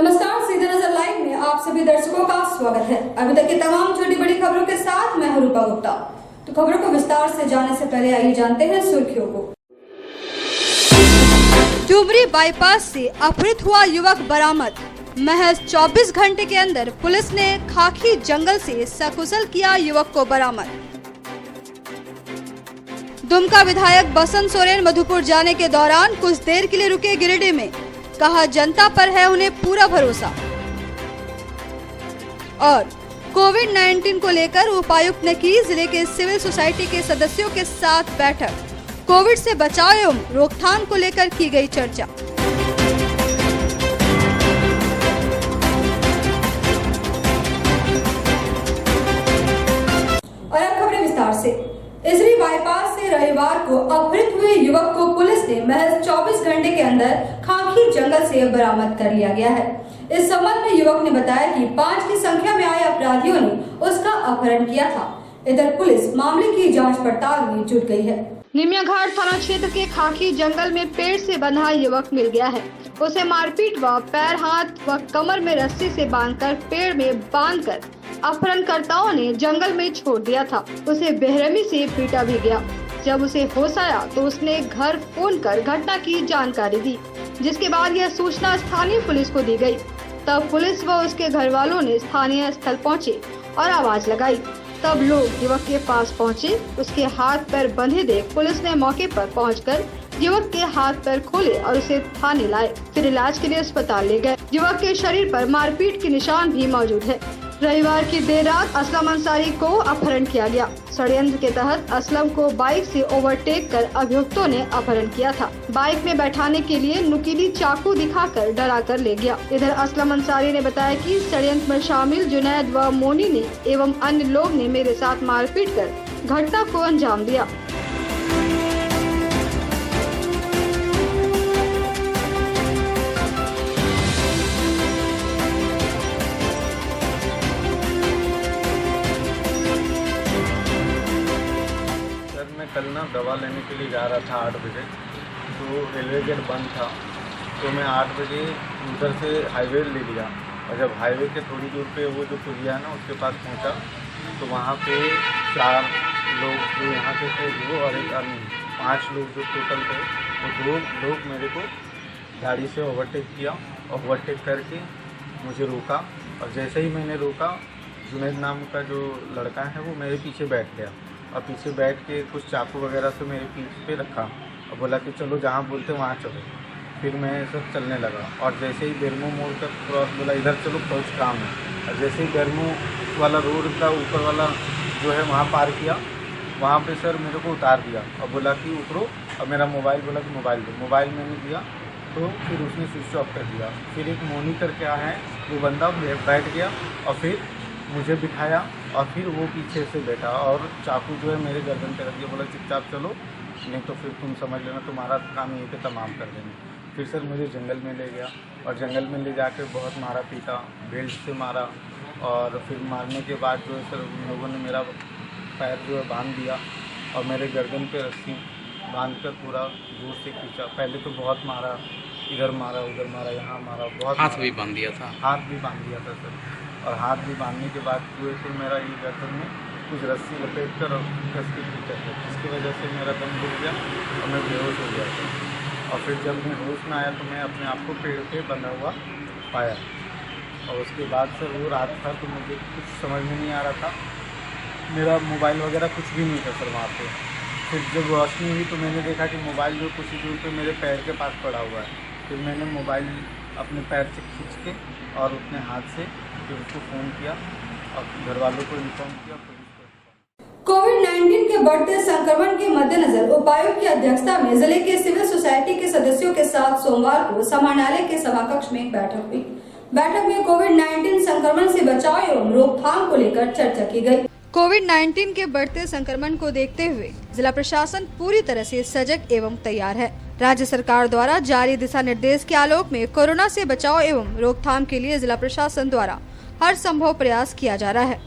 नमस्कार, सीधे नजर लाइव में आप सभी दर्शकों का स्वागत है। अभी तक की तमाम छोटी बड़ी खबरों के साथ मैं हूं रूपा गुप्ता। तो खबरों को विस्तार से जानने से पहले आइए जानते हैं सुर्खियों को। डुमरी बाईपास से अपहृत हुआ युवक बरामद। महज 24 घंटे के अंदर पुलिस ने खाकी जंगल से सकुशल किया युवक को बरामद। दुमका विधायक बसंत सोरेन मधुपुर जाने के दौरान कुछ देर के लिए रुके गिरिडीह में, कहा जनता पर है उन्हें पूरा भरोसा। और कोविड-19 को लेकर उपायुक्त ने की जिले के सिविल सोसाइटी के सदस्यों के साथ बैठक। कोविड से बचाव एवं रोकथाम को लेकर की गई चर्चा। और अब खबरें विस्तार से। इसरी बाईपास से रविवार को अपहृत हुए युवक को पुलिस ने महज 24 घंटे के अंदर खाकी जंगल से बरामद कर लिया गया है। इस संबंध में युवक ने बताया कि 5 की संख्या में आए अपराधियों ने उसका अपहरण किया था। इधर पुलिस मामले की जांच पड़ताल में जुट गई है। निमिया घाट थाना क्षेत्र के खाकी जंगल में पेड़ से बंधा युवक मिल गया है। उसे मारपीट व पैर, हाथ व कमर में रस्सी से बांधकर पेड़ में बांधकर अपहरणकर्ताओं ने जंगल में छोड़ दिया था। उसे बेरहमी से पीटा भी गया। जब उसे होश आया तो उसने घर फोन कर घटना की जानकारी दी, जिसके बाद यह सूचना स्थानीय पुलिस को दी गई। तब पुलिस व उसके घर वालों ने स्थानीय स्थल पहुंचे और आवाज लगाई। तब लोग युवक के पास पहुंचे। उसके हाथ पैर बंधे देख पुलिस ने मौके पर पहुंचकर युवक के हाथ पैर खोले और उसे थाने लाए। फिर इलाज के लिए अस्पताल ले गए। युवक के शरीर पर मारपीट के निशान भी मौजूद है। रविवार की देर रात असलम अंसारी को अपहरण किया गया। षड्यंत्र के तहत असलम को बाइक से ओवरटेक कर अभियुक्तों ने अपहरण किया था। बाइक में बैठाने के लिए नुकीली चाकू दिखाकर डरा कर ले गया। इधर असलम अंसारी ने बताया कि षड्यंत्र में शामिल जुनैद व मोनी ने एवं अन्य लोग ने मेरे साथ मारपीट कर घटना को अंजाम दिया। कल ना दवा लेने के लिए जा रहा था 8 बजे, तो रेलवे गेट बंद था। तो मैं 8 बजे उधर से हाईवे ले लिया और जब हाईवे के थोड़ी दूर पे वो जो पुलिया है ना उसके पास पहुंचा तो वहाँ पे 4 लोग जो यहाँ के थे वो और एक अन्य 5 लोग जो टोटल थे वो 2 लोग मेरे को गाड़ी से ओवरटेक किया। ओवरटेक करके मुझे रोका और जैसे ही मैंने रोका जुनैद नाम का जो लड़का है वो मेरे पीछे बैठ गया और पीछे बैठ के कुछ चाकू वगैरह से मेरे पीठ पे रखा और बोला कि चलो जहाँ बोलते वहाँ चलो। फिर मैं सब चलने लगा और जैसे ही बेरमो मोड़ तक क्रॉस बोला इधर चलो कुछ काम है, और जैसे ही बेरमो वाला रोड का ऊपर वाला जो है वहाँ पार किया, वहाँ पे सर मेरे को उतार दिया और बोला कि उतरो और मेरा मोबाइल बोला कि मोबाइल दो। मोबाइल मैंने दिया तो फिर उसने स्विच ऑफ कर दिया। फिर एक मोनी करके आया है वो बंदा बैठ गया और फिर मुझे बिठाया और फिर वो पीछे से बैठा और चाकू जो है मेरे गर्दन पे रख दिया। बोला चुपचाप चलो नहीं तो फिर तुम समझ लेना तुम्हारा काम यहीं पे तमाम कर देंगे। फिर सर मुझे जंगल में ले गया और जंगल में ले जाकर बहुत मारा पीटा, बेल्ट से मारा और फिर मारने के बाद जो है सर उन लोगों ने मेरा पैर जो है बांध दिया और मेरे गर्दन पे रस्सी बांध कर पूरा दूर से खींचा। पहले तो बहुत मारा, इधर मारा उधर मारा यहाँ मारा, बहुत हाथ भी बांध दिया था। हाथ भी बांध दिया था सर। और हाथ भी बांधने के बाद जो है तो मेरा ये गर्दन में कुछ रस्सी लपेट कर और कस के खींचा था, जिसकी वजह से मेरा दम घुट गया और मैं बेहोश हो गया था। और फिर जब मैं होश में आया तो मैं अपने आप को पेड़ पे बंधा हुआ पाया और उसके बाद सर वो रात था तो मुझे कुछ समझ में नहीं आ रहा था। मेरा मोबाइल वगैरह कुछ भी नहीं था सर वहाँ पे। फिर जब रोशनी हुई तो मैंने देखा कि मोबाइल जो कुछ ही दूर पे मेरे पैर के पास पड़ा हुआ है। फिर मैंने मोबाइल अपने पैर से खींच के और अपने हाथ से फिर उसको फ़ोन किया और घर वालों को इन्फॉर्म किया, पुलिस को। कोविड-19 के बढ़ते संक्रमण के मद्देनजर उपायुक्त की अध्यक्षता में जिले के सिविल सोसाइटी के सदस्यों के साथ सोमवार को समाहरणालय के सभाकक्ष में एक बैठक हुई। बैठक में कोविड-19 संक्रमण से बचाव एवं रोकथाम को लेकर चर्चा की गई। कोविड-19 के बढ़ते संक्रमण को देखते हुए जिला प्रशासन पूरी तरह से सजग एवं तैयार है। राज्य सरकार द्वारा जारी दिशा निर्देश के आलोक में कोरोना से बचाव एवं रोकथाम के लिए जिला प्रशासन द्वारा हर संभव प्रयास किया जा रहा है।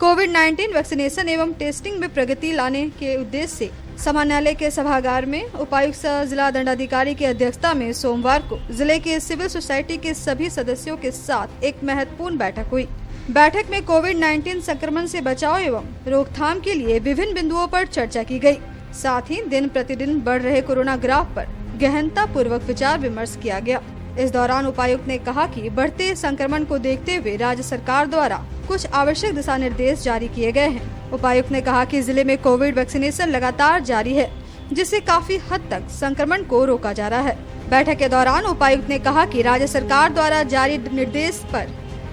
कोविड-19 वैक्सीनेशन एवं टेस्टिंग में प्रगति लाने के उद्देश्य से समान्यालय के सभागार में उपायुक्त जिला दंडाधिकारी की अध्यक्षता में सोमवार को जिले के सिविल सोसाइटी के सभी सदस्यों के साथ एक महत्वपूर्ण बैठक हुई। बैठक में कोविड-19 संक्रमण से बचाव एवं रोकथाम के लिए विभिन्न बिंदुओं पर चर्चा की गई। साथ ही दिन प्रतिदिन बढ़ रहे कोरोना ग्राफ पर गहनता पूर्वक विचार विमर्श किया गया। इस दौरान उपायुक्त ने कहा कि बढ़ते संक्रमण को देखते हुए राज्य सरकार द्वारा कुछ आवश्यक दिशा निर्देश जारी किए गए हैं। उपायुक्त ने कहा कि जिले में कोविड वैक्सीनेशन लगातार जारी है, जिससे काफी हद तक संक्रमण को रोका जा रहा है। बैठक के दौरान उपायुक्त ने कहा कि राज्य सरकार द्वारा जारी निर्देश पर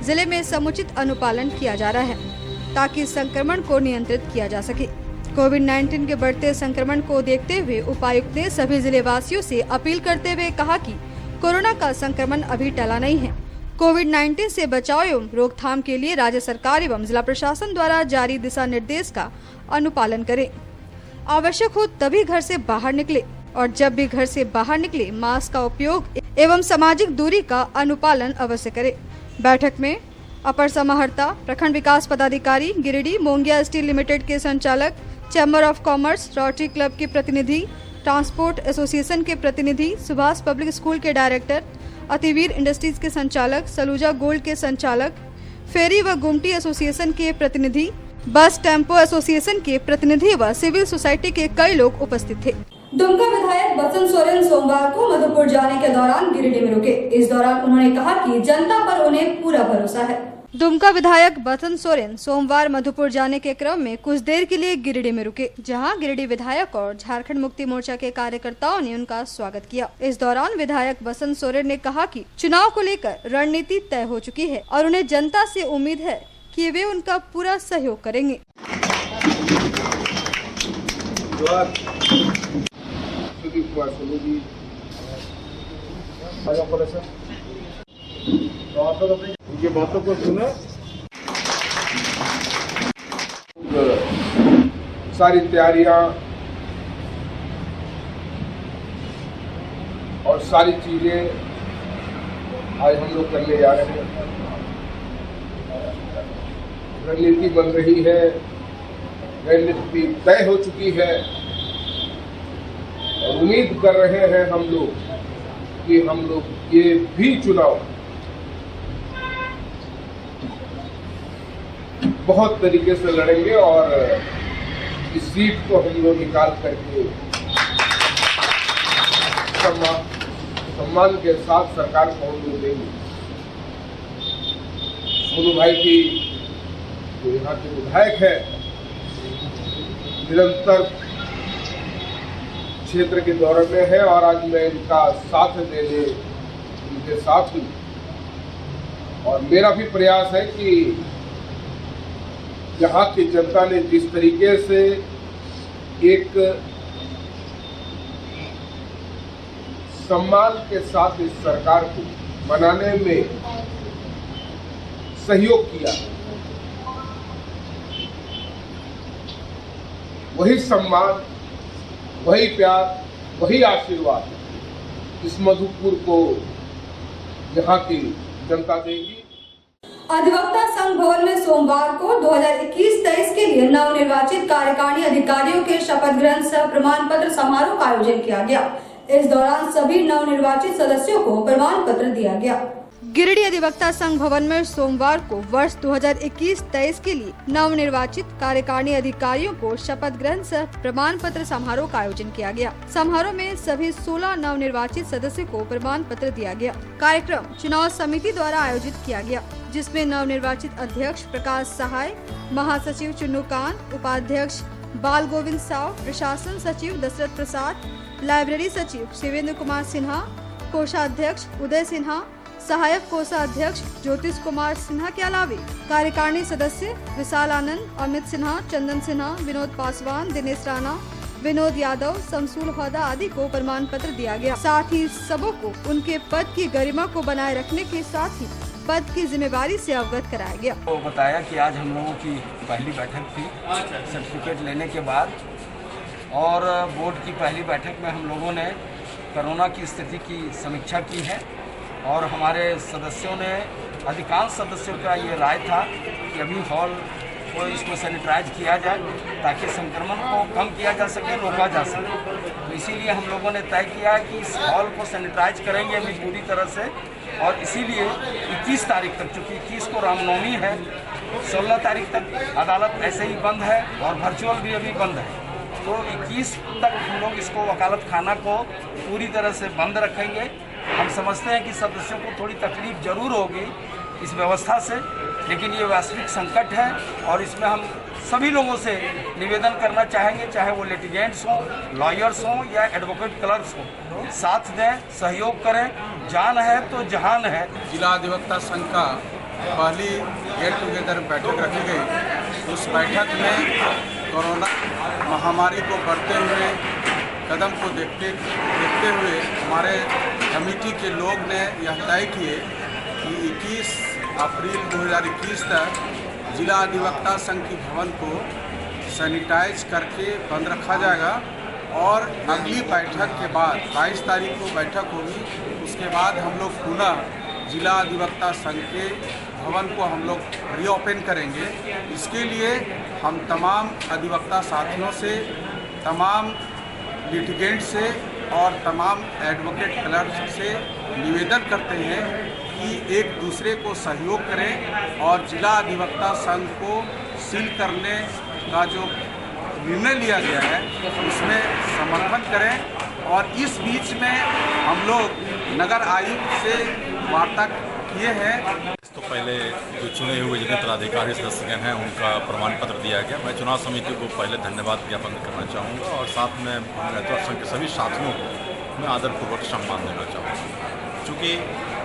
जिले में समुचित अनुपालन किया जा रहा है ताकि संक्रमण को नियंत्रित किया जा सके। कोविड-19 के बढ़ते संक्रमण को देखते हुए उपायुक्त ने सभी जिले वासियों से अपील करते हुए कहा कि कोरोना का संक्रमण अभी टला नहीं है। कोविड-19 से बचाव एवं रोकथाम के लिए राज्य सरकार एवं जिला प्रशासन द्वारा जारी दिशा निर्देश का अनुपालन करें। आवश्यक हो तभी घर से बाहर निकले और जब भी घर से बाहर निकले मास्क का उपयोग एवं सामाजिक दूरी का अनुपालन अवश्य करें। बैठक में अपर समाहर्ता, प्रखंड विकास पदाधिकारी गिरिडीह, मोंगिया स्टील लिमिटेड के संचालक, chamber of commerce, rotary club के प्रतिनिधि, ट्रांसपोर्ट एसोसिएशन के प्रतिनिधि, सुभाष पब्लिक स्कूल के डायरेक्टर, अतिवीर इंडस्ट्रीज के संचालक, सलूजा गोल्ड के संचालक, फेरी व गुमटी एसोसिएशन के प्रतिनिधि, बस टेम्पो एसोसिएशन के प्रतिनिधि व सिविल सोसाइटी के कई लोग उपस्थित थे। दुमका विधायक बसंत सोरेन सोमवार को मधुपुर जाने के दौरान गिरिडीह में रुके। इस दौरान उन्होंने कहा कि जनता पर उन्हें पूरा भरोसा है। दुमका विधायक बसंत सोरेन सोमवार मधुपुर जाने के क्रम में कुछ देर के लिए गिरिडीह में रुके, जहां गिरिडीह विधायक और झारखंड मुक्ति मोर्चा के कार्यकर्ताओं ने उनका स्वागत किया। इस दौरान विधायक बसंत सोरेन ने कहा कि चुनाव को लेकर रणनीति तय हो चुकी है और उन्हें जनता से उम्मीद है कि वे उनका पूरा सहयोग करेंगे। उनकी बातों को सुना, सारी तैयारियां और सारी चीजें आज हम लोग करने जा रहे हैं। रणनीति बन रही है, रणनीति तय हो चुकी है और उम्मीद कर रहे हैं हम लोग कि हम लोग ये भी चुनाव बहुत तरीके से लड़ेंगे और इस सीट को हम लोग निकाल करके सम्मान के साथ सरकार को हम लोग देंगे। सोनू भाई की जो यहाँ के विधायक है, निरंतर क्षेत्र के दौरे में है और आज मैं इनका साथ देने उनके साथ हूँ और मेरा भी प्रयास है कि यहाँ की जनता ने जिस तरीके से एक सम्मान के साथ इस सरकार को बनाने में सहयोग किया, वही सम्मान, वही प्यार, वही आशीर्वाद इस मधुपुर को यहाँ की जनता देगी। अधिवक्ता संघ भवन में सोमवार को 2021-23 के लिए नवनिर्वाचित कार्यकारिणी अधिकारियों के शपथ ग्रहण सह प्रमाण पत्र समारोह का आयोजन किया गया। इस दौरान सभी नवनिर्वाचित सदस्यों को प्रमाण पत्र दिया गया। गिरिडीह अधिवक्ता संघ भवन में सोमवार को वर्ष 2021-23 के लिए नवनिर्वाचित कार्यकारिणी अधिकारियों को शपथ ग्रहण सह प्रमाण पत्र समारोह का आयोजन किया गया। समारोह में सभी 16 नवनिर्वाचित सदस्यों को प्रमाण पत्र दिया गया। कार्यक्रम चुनाव समिति द्वारा आयोजित किया गया, जिसमें नवनिर्वाचित अध्यक्ष प्रकाश सहाय, महासचिव चुन्नूकांत, उपाध्यक्ष बाल गोविंद साव, प्रशासन सचिव दशरथ प्रसाद, लाइब्रेरी सचिव शिवेंद्र कुमार सिन्हा, कोषाध्यक्ष उदय सिन्हा, सहायक कोषाध्यक्ष ज्योतिष कुमार सिन्हा के अलावे कार्यकारिणी सदस्य विशाल आनंद, अमित सिन्हा, चंदन सिन्हा, विनोद पासवान, दिनेश राणा, विनोद यादव, शमसूल हौदा आदि को प्रमाण पत्र दिया गया। साथ ही सबों को उनके पद की गरिमा को बनाए रखने के साथ ही पद की जिम्मेवारी से अवगत कराया गया। वो बताया कि आज हम लोगों की पहली बैठक थी सर्टिफिकेट लेने के बाद, और बोर्ड की पहली बैठक में हम लोगों ने कोरोना की स्थिति की समीक्षा की है और हमारे सदस्यों ने, अधिकांश सदस्यों का ये राय था कि अभी हॉल को इसको सैनिटाइज किया जाए ताकि संक्रमण को कम किया जा सके, रोका जा सके। तो इसीलिए हम लोगों ने तय किया है कि इस हॉल को सैनिटाइज करेंगे अभी पूरी तरह से, और इसीलिए 21 तारीख तक, चूँकि 21 को रामनवमी है, 16 तारीख तक अदालत ऐसे ही बंद है और वर्चुअल भी अभी बंद है। तो 21 तक हम लोग इसको वकालत खाना को पूरी तरह से बंद रखेंगे। हम समझते हैं कि सदस्यों को थोड़ी तकलीफ जरूर होगी इस व्यवस्था से, लेकिन ये वैश्विक संकट है और इसमें हम सभी लोगों से निवेदन करना चाहेंगे, चाहे वो लिटिगेंट्स हों, लॉयर्स हों या एडवोकेट क्लर्क्स हों, साथ दें, सहयोग करें। जान है तो जहान है। जिला अधिवक्ता संघ का पहली गेट टुगेदर बैठक रखी गई। उस बैठक में कोरोना महामारी को बढ़ते हुए कदम को देखते हुए हमारे कमेटी के लोग ने यह तय किए कि 21 अप्रैल 2021 तक जिला अधिवक्ता संघ की भवन को सैनिटाइज करके बंद रखा जाएगा और अगली बैठक के बाद 22 तारीख को बैठक होगी। उसके बाद हम लोग पुनः जिला अधिवक्ता संघ के भवन को हम लोग रीओपन करेंगे। इसके लिए हम तमाम अधिवक्ता साथियों से, तमाम लिटिगेंट से और तमाम एडवोकेट क्लर्क से निवेदन करते हैं कि एक दूसरे को सहयोग करें और जिला अधिवक्ता संघ को सील करने का जो निर्णय लिया गया है उसमें समर्थन करें। और इस बीच में हम लोग नगर आयुक्त से वार्ता किए हैं। तो पहले जो चुने हुए जितने पदाधिकारी सदस्यगण हैं उनका प्रमाण पत्र दिया गया। मैं चुनाव समिति को पहले धन्यवाद ज्ञापन करना चाहूँगा और साथ में अधिवक्ता संघ के सभी साथियों को मैं आदरपूर्वक सम्मान देना चाहूँगा। चूँकि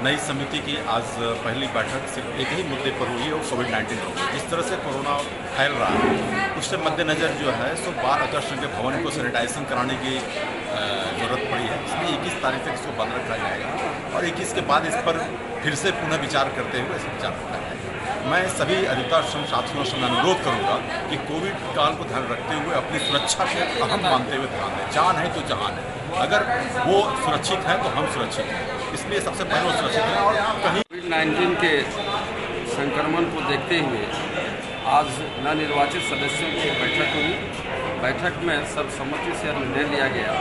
नई समिति की आज पहली बैठक सिर्फ एक ही मुद्दे पर हुई है, वो कोविड-19 हो। जिस तरह से कोरोना फैल रहा है उससे मद्देनज़र जो है सो बार अधिवक्ता संघ के भवन को सैनिटाइजेशन कराने की ज़रूरत पड़ी है। इसलिए 21 तारीख तक इसको बंद रखा जाएगा और 21 के बाद इस पर फिर से पुनः विचार करते हुए इसे विचार रखा जाएगा। मैं सभी अधिवक्ता संघ साथियों से अनुरोध करूँगा कि कोविड काल को ध्यान रखते हुए अपनी सुरक्षा के अहम मानते हुए ध्यान दें। जान है तो जहान है, अगर वो सुरक्षित है तो हम सुरक्षित हैं, इसलिए सबसे पहले वो सुरक्षित हैं। और कहीं कोविड-19 के संक्रमण को देखते हुए आज नवनिर्वाचित सदस्यों की बैठक हुई। बैठक में सर्वसम्मति से निर्णय लिया गया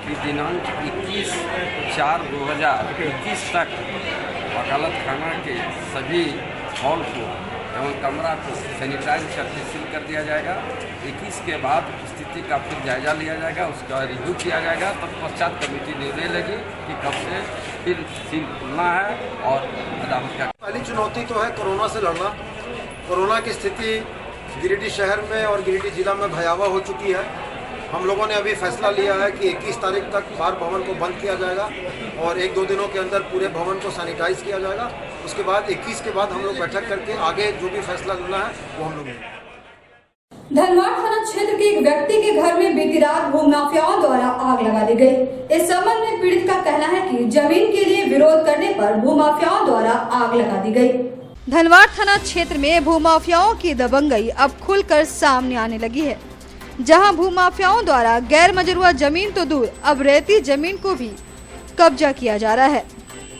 कि दिनांक 21/4/2021 तक वकालत खाना के सभी हॉल को एवं कमरा को सैनिटाइज करके सील कर दिया जाएगा। 21 के बाद स्थिति का फिर जायजा लिया जाएगा, उसका रिव्यू किया जाएगा। तत्पश्चात कमेटी निर्णय लेगी कि कब से फिर सील खुलना है और अदालत क्या। पहली चुनौती तो है कोरोना से लड़ना। कोरोना की स्थिति गिरिडीह शहर में और गिरिडीह जिला में भयावह हो चुकी है। हम लोगों ने अभी फैसला लिया है कि 21 तारीख तक बार भवन को बंद किया जाएगा और 1-2 दिनों के अंदर पूरे भवन को सैनिटाइज किया जाएगा। उसके बाद 21 के बाद हम लोग बैठक करके आगे जो भी फैसला लेना है वो हम लोग लेंगे। धनवाड़ थाना क्षेत्र के एक व्यक्ति के घर में बीती रात भूमाफियाओं द्वारा आग लगा दी गई। इस संबंध में पीड़ित का कहना है कि जमीन के लिए विरोध करने पर भूमाफियाओं द्वारा आग लगा दी गई। धनवाड़ थाना क्षेत्र में भूमाफियाओं की दबंगई अब खुलकर सामने आने लगी है, जहां भूमाफियाओं द्वारा गैर मजरूआ जमीन तो दूर अब रेती जमीन को भी कब्जा किया जा रहा है।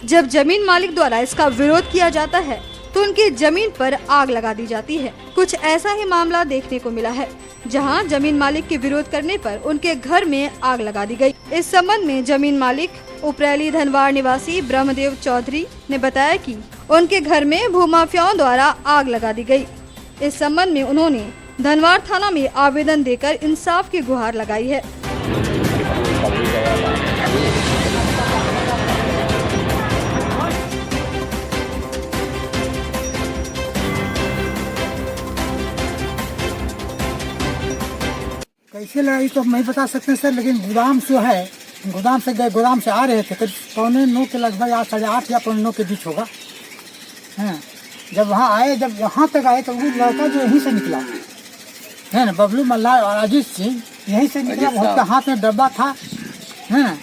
जब जमीन मालिक द्वारा इसका विरोध किया जाता है तो उनकी जमीन पर आग लगा दी जाती है। कुछ ऐसा ही मामला देखने को मिला है, जहां जमीन मालिक के विरोध करने पर उनके घर में आग लगा दी गई। इस संबंध में जमीन मालिक उपरैली धनवाड़ निवासी ब्रह्मदेव चौधरी ने बताया कि उनके घर में भूमाफियाओं द्वारा आग लगा दी गई। इस संबंध में उन्होंने धनवाड़ थाना में आवेदन देकर इंसाफ की गुहार लगाई है। कैसे लड़ाई तो हम नहीं बता सकते सर, लेकिन गोदाम जो है, गोदाम से गए, गोदाम से आ रहे थे करीब 8:45 के लगभग 8:30 या 8:45 के बीच होगा। हैं जब वहाँ आए, जब यहाँ तक आए तो वो लड़का जो यहीं से निकला है ना, बबलू मल्ला और अजीत सिंह यहीं से निकला। उसके हाथ में डब्बा था, है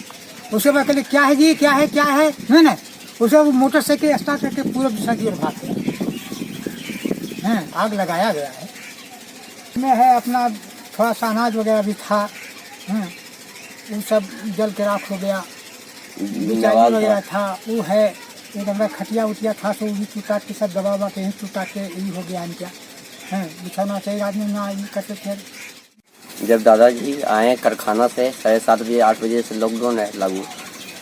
उसे मैं कहले क्या है जी, क्या है, क्या है ना। उसे वो मोटरसाइकिल स्टार्ट करके पूरा दूसरा की ओर भाग गया। आग लगाया गया है। में है अपना थोड़ा सा अनाज वगैरह भी था, वो सब जल के राख हो गया। बिचारी वगैरह था वो है, एक हमारा खटिया उटिया था तो वो भी टूटा के सब दबा के यही टूटा के यही हो गया इनका। हैं बिछौना चाहिए आदमी ना ये करते थे। जब दादाजी आए कारखाना से 7:30 बजे 8 बजे से लॉकडाउन है लागू,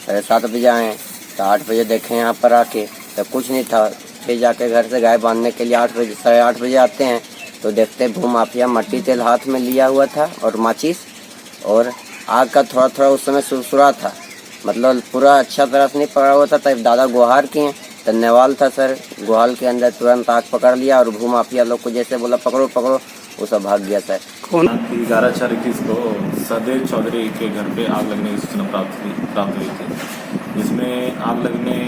7:30 बजे आए तो 8 बजे देखे यहाँ पर आके तो कुछ नहीं था। फिर जाके घर से गाय बांधने के लिए 8 बजे 8:30 बजे आते हैं तो देखते भूमाफिया मट्टी तेल हाथ में लिया हुआ था और माचिस और आग का थोड़ा थोड़ा उस समय सुरसुरा था, मतलब पूरा अच्छा तरह से नहीं पकड़ा हुआ था। तब दादा गुहार किए तो नेवाल था सर, गुहाल के अंदर तुरंत आग पकड़ लिया और भूमाफिया लोग को जैसे बोला पकड़ो पकड़ो वो सब भाग गया सर। 11/4/21 को सदेव चौधरी के घर पे आग लगने की सूचना प्राप्त हुई थी, जिसमें आग लगने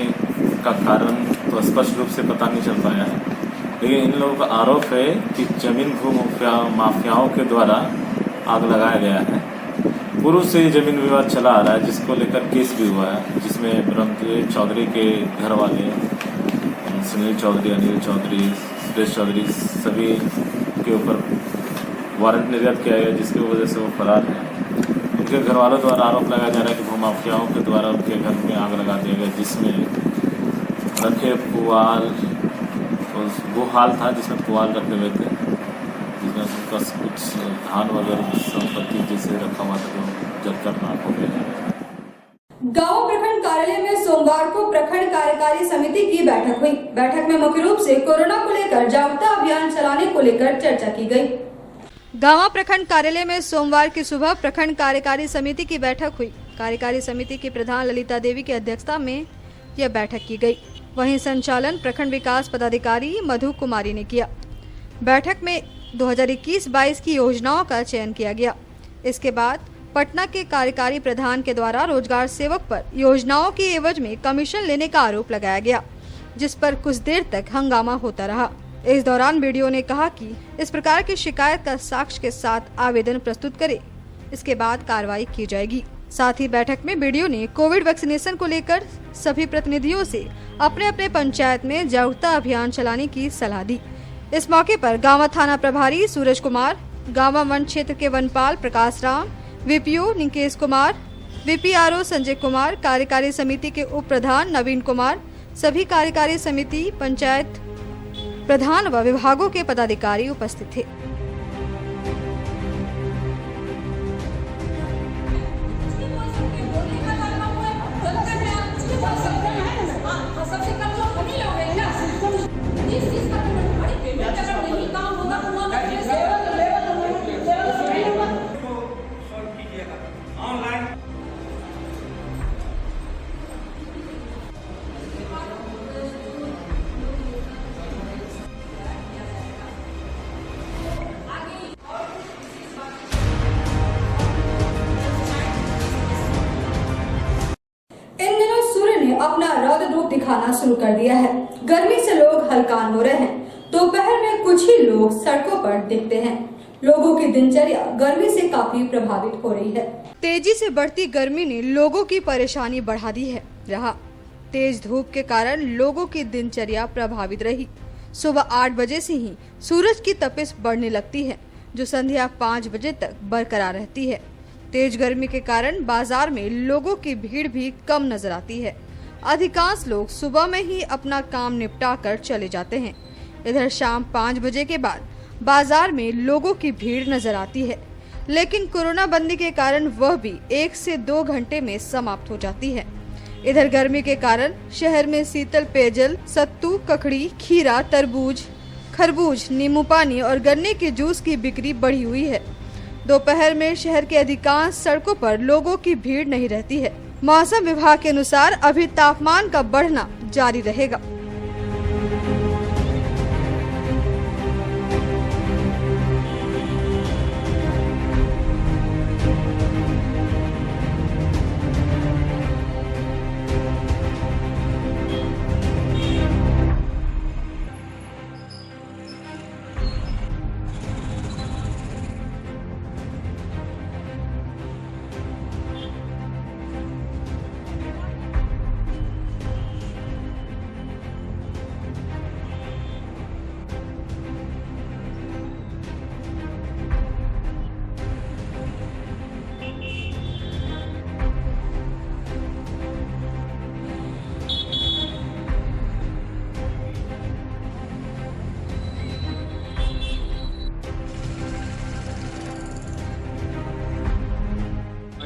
का कारण तो स्पष्ट रूप से पता नहीं चल पाया है, लेकिन इन लोगों का आरोप है कि जमीन भू माफियाओं के द्वारा आग लगाया गया है। पूर्व से जमीन विवाद चला आ रहा है, जिसको लेकर केस भी हुआ है, जिसमें ब्रह्मदेव चौधरी के घर वाले सुनील चौधरी, अनिल चौधरी, सुरेश चौधरी सभी के ऊपर वारंट निर्गत किया गया, जिसकी वजह से वो फरार है। उनके घर वालों द्वारा आरोप लगाया जा रहा है कि भूमाफियाओं के द्वारा उनके घर में आग लगा दिया गया, जिसमें रखे पुआल वो हाल था जिसमें पुआल रखे हुए थे, जिसमें उनका कुछ धान वगैरह संपत्ति जैसे रखा हुआ था जलकर नाक हो गया। गांव प्रखंड कार्यालय में सोमवार को प्रखंड कार्यकारी समिति की बैठक हुई। बैठक में मुख्य रूप से कोरोना को लेकर जागरूकता अभियान चलाने को लेकर चर्चा की गई। गांव प्रखंड कार्यालय में सोमवार की सुबह प्रखंड कार्यकारी समिति की बैठक हुई। कार्यकारी समिति की प्रधान ललिता देवी की अध्यक्षता में यह बैठक की गई। वहीं संचालन प्रखंड विकास पदाधिकारी मधु कुमारी ने किया। बैठक में 2021-22 की योजनाओं का चयन किया गया। इसके बाद पटना के कार्यकारी प्रधान के द्वारा रोजगार सेवक पर योजनाओं की एवज में कमीशन लेने का आरोप लगाया गया, जिस पर कुछ देर तक हंगामा होता रहा। इस दौरान बीडीओ ने कहा कि इस प्रकार की शिकायत का साक्ष्य के साथ आवेदन प्रस्तुत करे, इसके बाद कार्रवाई की जाएगी। साथ ही बैठक में बीडीओ ने कोविड वैक्सीनेशन को लेकर सभी प्रतिनिधियों से अपने अपने पंचायत में जागरूकता अभियान चलाने की सलाह दी। इस मौके पर गांवा थाना प्रभारी सूरज कुमार, गांवा वन क्षेत्र के वनपाल प्रकाश राम, वीपीओ निकेश कुमार, वीपीआरओ संजय कुमार, कार्यकारी समिति के उप प्रधान नवीन कुमार, सभी कार्यकारी समिति, पंचायत प्रधान व विभागों के पदाधिकारी उपस्थित थे। अपना रौद्र रूप दिखाना शुरू कर दिया है। गर्मी से लोग हलकान हो रहे हैं। दोपहर में कुछ ही लोग सड़कों पर दिखते हैं। लोगों की दिनचर्या गर्मी से काफी प्रभावित हो रही है। तेजी से बढ़ती गर्मी ने लोगों की परेशानी बढ़ा दी है। तेज धूप के कारण लोगों की दिनचर्या प्रभावित रही। सुबह 8 बजे से ही सूरज की तपिश बढ़ने लगती है, जो संध्या 5 बजे तक बरकरार रहती है। तेज गर्मी के कारण बाजार में लोगों की भीड़ भी कम नजर आती है। अधिकांश लोग सुबह में ही अपना काम निपटा कर चले जाते हैं। इधर शाम 5 बजे के बाद बाजार में लोगों की भीड़ नजर आती है, लेकिन कोरोना बंदी के कारण वह भी 1 से 2 घंटे में समाप्त हो जाती है। इधर गर्मी के कारण शहर में शीतल पेयजल, सत्तू, ककड़ी, खीरा, तरबूज, खरबूज, नींबू पानी और गन्ने के जूस की बिक्री बढ़ी हुई है। दोपहर में शहर के अधिकांश सड़कों पर लोगों की भीड़ नहीं रहती है। मौसम विभाग के अनुसार अभी तापमान का बढ़ना जारी रहेगा।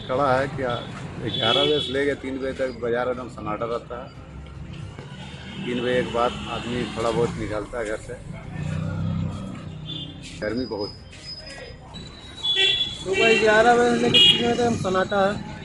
कड़ा है कि 11 बजे से लेकर 3 बजे तक बाजार एकदम सन्नाटा रहता है। 3 बजे के बाद आदमी थोड़ा बहुत निकलता है घर से। गर्मी बहुत। सुबह 11 बजे से लेकर 3 बजे तक सन्नाटा है।